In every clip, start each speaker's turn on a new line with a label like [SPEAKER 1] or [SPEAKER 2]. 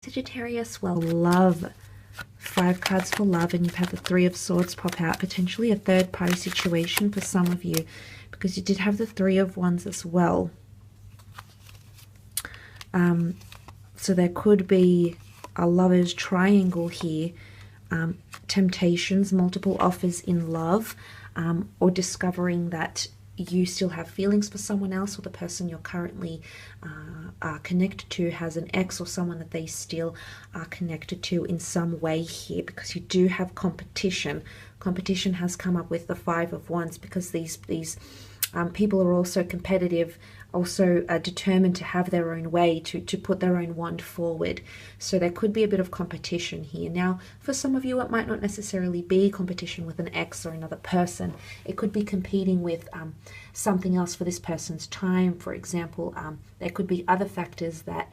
[SPEAKER 1] Sagittarius, well, love. 5 cards for love, and you've had the 3 of Swords pop out. Potentially a third-party situation for some of you, because you did have the 3 of Wands as well. So there could be a lover's triangle here. Temptations, multiple offers in love, or discovering that you still have feelings for someone else, or the person you're currently connected to has an ex or someone that they still are connected to in some way here, because you do have competition. Competition has come up with the 5 of Wands, because these people are also competitive, also determined to have their own way, to put their own wand forward. So there could be a bit of competition here. Now, for some of you, it might not necessarily be competition with an ex or another person. It could be competing with something else for this person's time. For example, there could be other factors that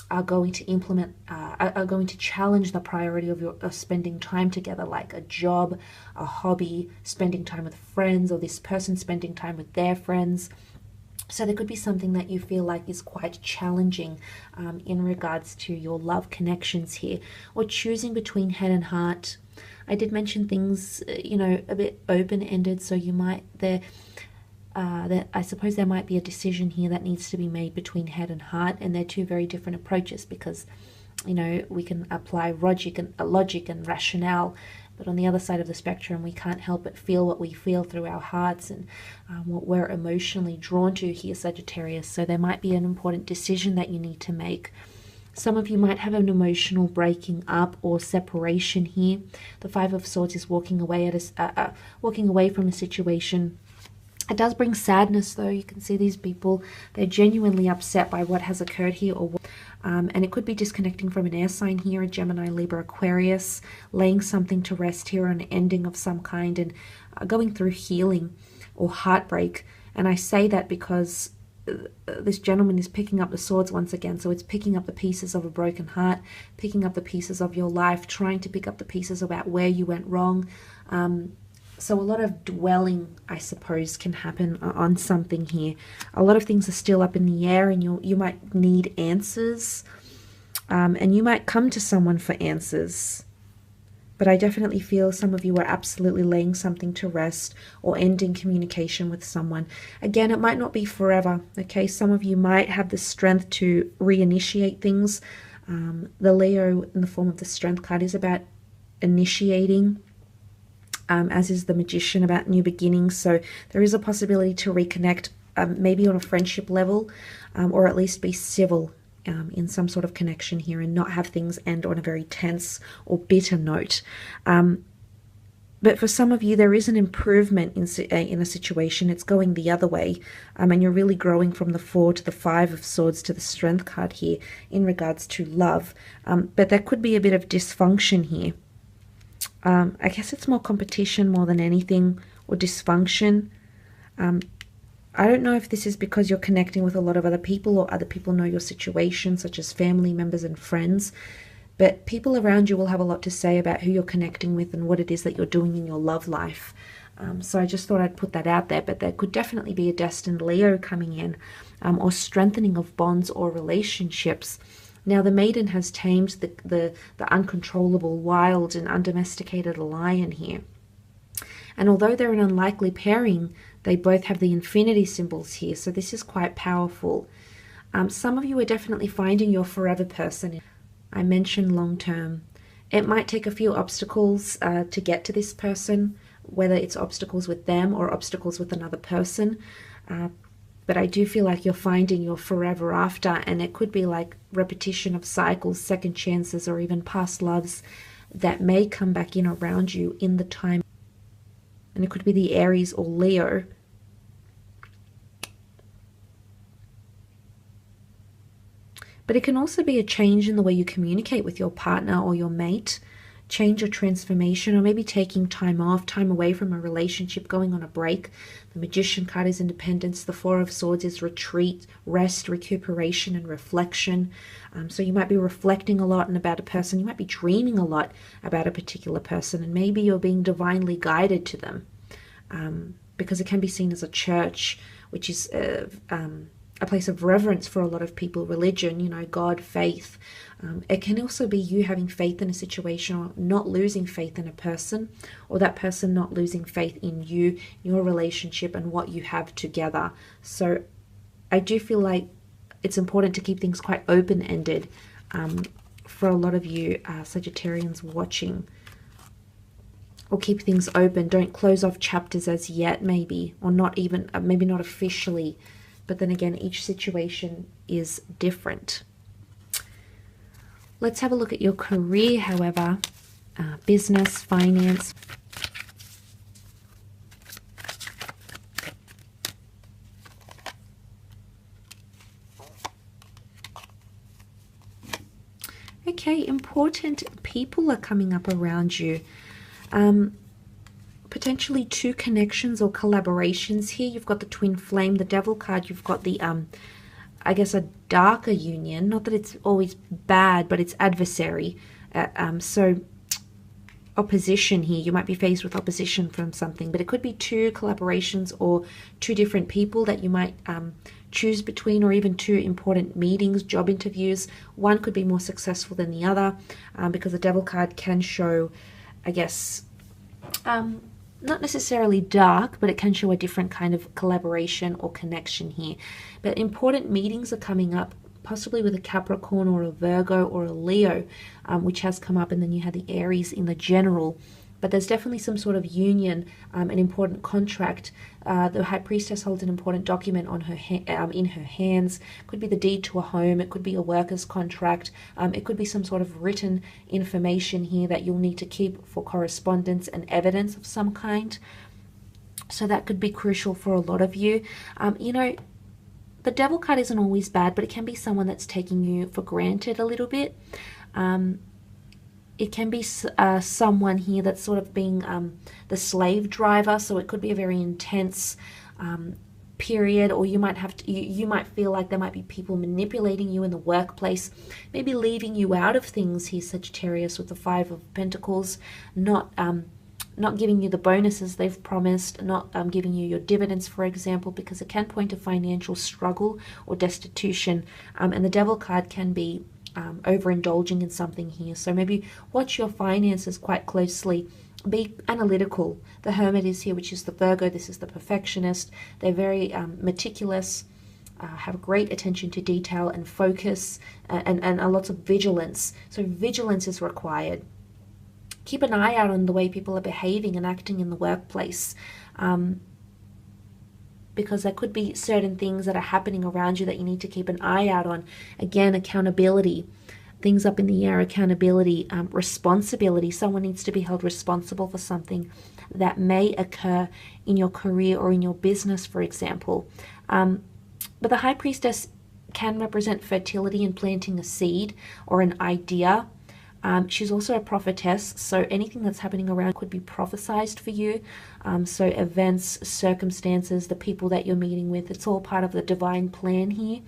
[SPEAKER 1] are going to are going to challenge the priority of your spending time together, like a job, a hobby, spending time with friends, or this person spending time with their friends. So there could be something that you feel like is quite challenging in regards to your love connections here, or choosing between head and heart. I did mention things, you know, a bit open-ended, so you might I suppose there might be a decision here that needs to be made between head and heart, and they're 2 very different approaches, because, you know, we can apply logic and rationale, but on the other side of the spectrum, we can't help but feel what we feel through our hearts, and what we're emotionally drawn to here, Sagittarius. So there might be an important decision that you need to make. Some of you might have an emotional breaking up or separation here. The 5 of Swords is walking away walking away from a situation. It does bring sadness, though. You can see these people, they're genuinely upset by what has occurred here, and it could be disconnecting from an air sign here, a Gemini, Libra, Aquarius, laying something to rest here, an ending of some kind, and going through healing or heartbreak. And I say that because this gentleman is picking up the swords once again, so it's picking up the pieces of a broken heart, picking up the pieces of your life, trying to pick up the pieces about where you went wrong. So a lot of dwelling, I suppose, can happen on something here. A lot of things are still up in the air, and you might need answers, and you might come to someone for answers. But I definitely feel some of you are absolutely laying something to rest, or ending communication with someone. Again, it might not be forever, okay? Some of you might have the strength to reinitiate things. The Leo in the form of the Strength card is about initiating, as is the Magician, about new beginnings. So there is a possibility to reconnect, maybe on a friendship level, or at least be civil in some sort of connection here, and not have things end on a very tense or bitter note. But for some of you, there is an improvement in a situation. It's going the other way, and you're really growing from the 4 to the 5 of Swords to the Strength card here in regards to love. But there could be a bit of dysfunction here. I guess it's more competition more than anything, or dysfunction. I don't know if this is because you're connecting with a lot of other people, or other people know your situation, such as family members and friends. But people around you will have a lot to say about who you're connecting with and what it is that you're doing in your love life. So I just thought I'd put that out there. But there could definitely be a destined Leo coming in, or strengthening of bonds or relationships. Now, the Maiden has tamed the uncontrollable, wild, and undomesticated lion here. And although they're an unlikely pairing, they both have the infinity symbols here. So this is quite powerful. Some of you are definitely finding your forever person. I mentioned long term. It might take a few obstacles to get to this person, whether it's obstacles with them or obstacles with another person. But I do feel like you're finding your forever after, and it could be like repetition of cycles, second chances, or even past loves that may come back in around you in the time. And it could be the Aries or Leo. But it can also be a change in the way you communicate with your partner or your mate. Change or transformation, or maybe taking time off, time away from a relationship, going on a break. The Magician card is independence. The 4 of Swords is retreat, rest, recuperation, and reflection. So you might be reflecting a lot about a person. You might be dreaming a lot about a particular person, and maybe you're being divinely guided to them, because it can be seen as a church, which is a place of reverence for a lot of people, religion, you know, God, faith. It can also be you having faith in a situation or not losing faith in a person, or that person not losing faith in you, your relationship, and what you have together. So I do feel like it's important to keep things quite open-ended for a lot of you Sagittarians watching. Or keep things open. Don't close off chapters as yet, maybe. Or not even, maybe not officially. But then again, each situation is different. Let's have a look at your career, however. Business, finance. Okay, important people are coming up around you. Potentially 2 connections or collaborations here. You've got the twin flame, the devil card. You've got the, I guess, a darker union. Not that it's always bad, but it's adversary. So opposition here. You might be faced with opposition from something, but it could be 2 collaborations or 2 different people that you might choose between, or even 2 important meetings, job interviews. One could be more successful than the other because the devil card can show, I guess, not necessarily dark, but it can show a different kind of collaboration or connection here. But important meetings are coming up, possibly with a Capricorn or a Virgo or a Leo, which has come up, and then you had the Aries in the general. But there's definitely some sort of union, an important contract. The High Priestess holds an important document on her in her hands. Could be the deed to a home. It could be a worker's contract. It could be some sort of written information here that you'll need to keep for correspondence and evidence of some kind. So that could be crucial for a lot of you. You know, the devil card isn't always bad, but it can be someone that's taking you for granted a little bit. It can be someone here that's sort of being the slave driver, so it could be a very intense period, or you might have to, you might feel like there might be people manipulating you in the workplace, maybe leaving you out of things here, Sagittarius, with the 5 of Pentacles, not giving you the bonuses they've promised, not giving you your dividends, for example, because it can point to financial struggle or destitution, and the devil card can be overindulging in something here. So maybe watch your finances quite closely. Be analytical. The Hermit is here, which is the Virgo. This is the perfectionist. They're very meticulous, have great attention to detail and focus, and a lot of vigilance. So vigilance is required. Keep an eye out on the way people are behaving and acting in the workplace, because there could be certain things that are happening around you that you need to keep an eye out on. Again, accountability, things up in the air, accountability, responsibility. Someone needs to be held responsible for something that may occur in your career or in your business, for example. But the High Priestess can represent fertility and planting a seed or an idea. She's also a prophetess, so anything that's happening around could be prophesized for you. So events, circumstances, the people that you're meeting with, it's all part of the divine plan here.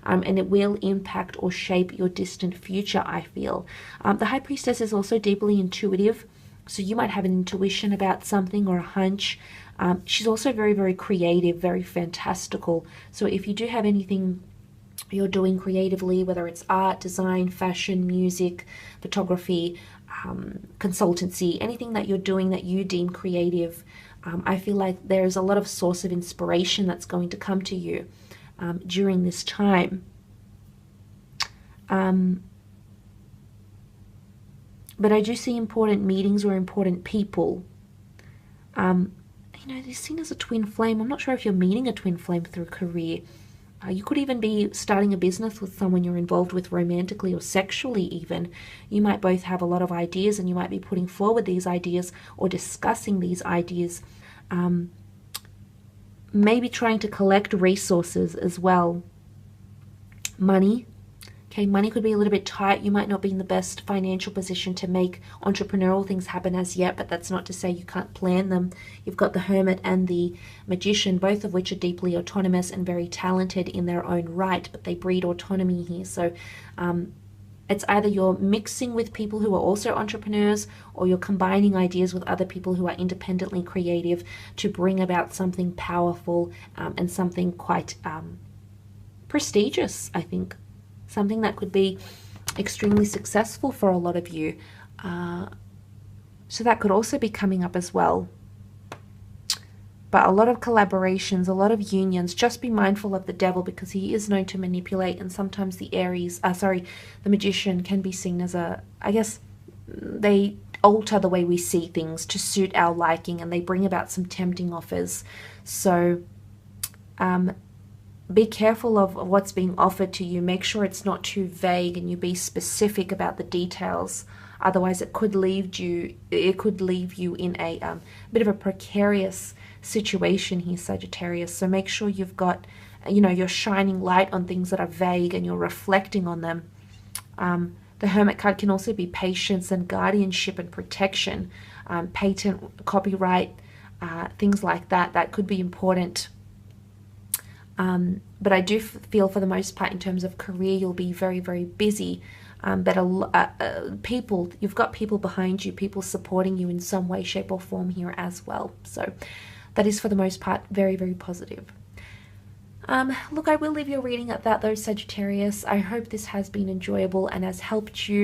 [SPEAKER 1] And it will impact or shape your distant future, I feel. The High Priestess is also deeply intuitive, so you might have an intuition about something or a hunch. She's also very, very creative, very fantastical. So if you do have anything you're doing creatively, whether it's art, design, fashion, music, photography, consultancy, anything that you're doing that you deem creative, I feel like there's a lot of source of inspiration that's going to come to you during this time. But I do see important meetings or important people. You know, they're seen as a twin flame. I'm not sure if you're meeting a twin flame through career. You could even be starting a business with someone you're involved with romantically or sexually even. You might both have a lot of ideas, and you might be putting forward these ideas or discussing these ideas. Maybe trying to collect resources as well. Money. Okay, money could be a little bit tight. You might not be in the best financial position to make entrepreneurial things happen as yet, but that's not to say you can't plan them. You've got the Hermit and the Magician, both of which are deeply autonomous and very talented in their own right, but they breed autonomy here. So it's either you're mixing with people who are also entrepreneurs, or you're combining ideas with other people who are independently creative to bring about something powerful and something quite prestigious, I think. Something that could be extremely successful for a lot of you. So that could also be coming up as well. But a lot of collaborations, a lot of unions. Just be mindful of the devil, because he is known to manipulate, and sometimes the the magician can be seen as I guess they alter the way we see things to suit our liking, and they bring about some tempting offers. So be careful of what's being offered to you. Make sure it's not too vague, and you be specific about the details. Otherwise, it could leave you in a bit of a precarious situation here, Sagittarius. So make sure you've got, you're shining light on things that are vague, and you're reflecting on them. The Hermit card can also be patience and guardianship and protection, patent, copyright, things like that. That could be important. But I do feel for the most part in terms of career, you'll be very, very busy. But you've got people behind you, people supporting you in some way, shape or form here as well. So that is for the most part very, very positive. Look, I will leave your reading at that though, Sagittarius. I hope this has been enjoyable and has helped you